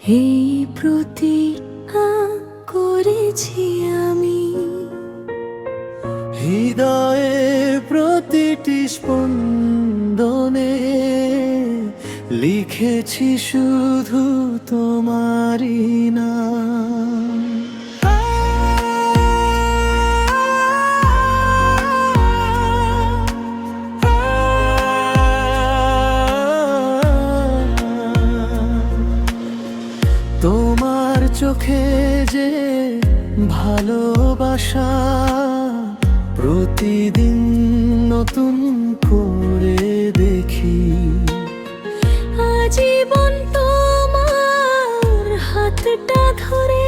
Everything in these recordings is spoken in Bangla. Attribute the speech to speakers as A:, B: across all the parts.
A: এই প্রতিজ্ঞা করেছি আমি,
B: হৃদয়ের প্রতিটি স্পন্দনে লিখেছি শুধু তোমারই নাম। তোমার চোখে যে ভালোবাসা প্রতিদিন নতুন করে দেখি।
A: আজীবন তোমার হাতটা ধরে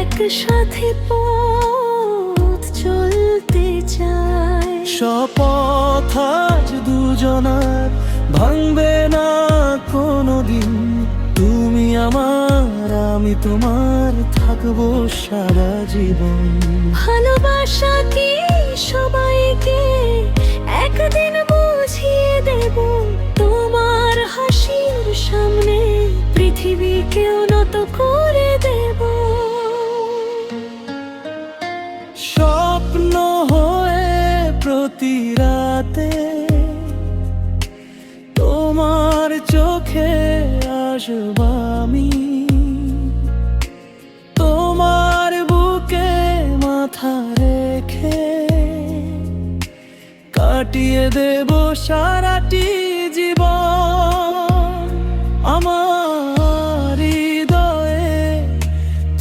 A: একসাথে পথ চলতে চাই।
B: শপথ আজ দুজনার ভাঙবে না কোনোদিন। তুমি আমার, আমি তোমার, থাকবো সারা জীবন।
A: ভালোবাসা কি সবাইকে একদিন বুঝিয়ে দেব। তোমার হাসির সামনে পৃথিবীকেও নত করে দেব।
B: স্বপ্ন হয়ে প্রতি রাতে তোমার চোখে আসব আমি। তোমার বুকে মাথা রেখে কাটিয়ে দেব সারাটি জীবন। আমার হৃদয়ে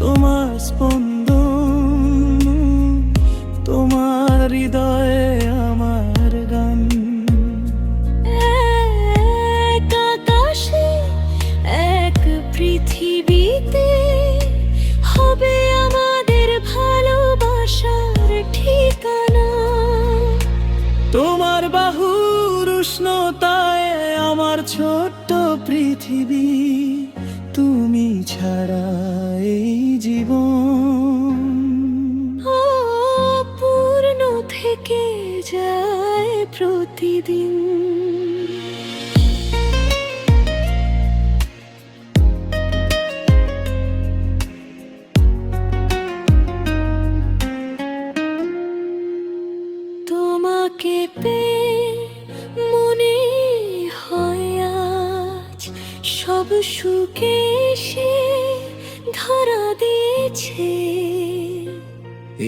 B: তোমার স্পন্দন, তোমার হৃদয়ে আমার গান।
A: এক আকাশে এক পৃথিবীতে হবে আমাদের ভালোবাসার ঠিকানা।
B: তোমার বাহুর উষ্ণতায় আমার ছোট্ট পৃথিবী। তুমি ছাড়া এই জীবন
A: অপূর্ণ থেকে যায় প্রতিদিন। তোমাকে পেয়ে মনে হয় আজ সব সুখে এসে ধরা দিয়েছে।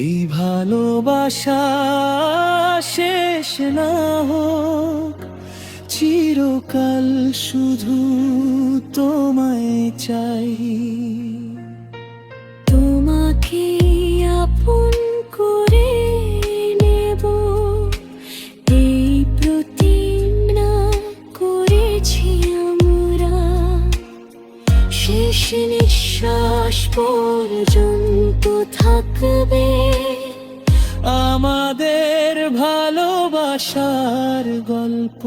B: এই ভালোবাসা শেষ না হোক, চিরকাল শুধু তোমায় চাই।
A: তোমাকে আপন করে নেব, এই প্রতিজ্ঞা করেছি আমরা। শেষ নিঃশ্বাস পর্যন্ত থাকবে
B: আমাদের ভালোবাসার গল্প।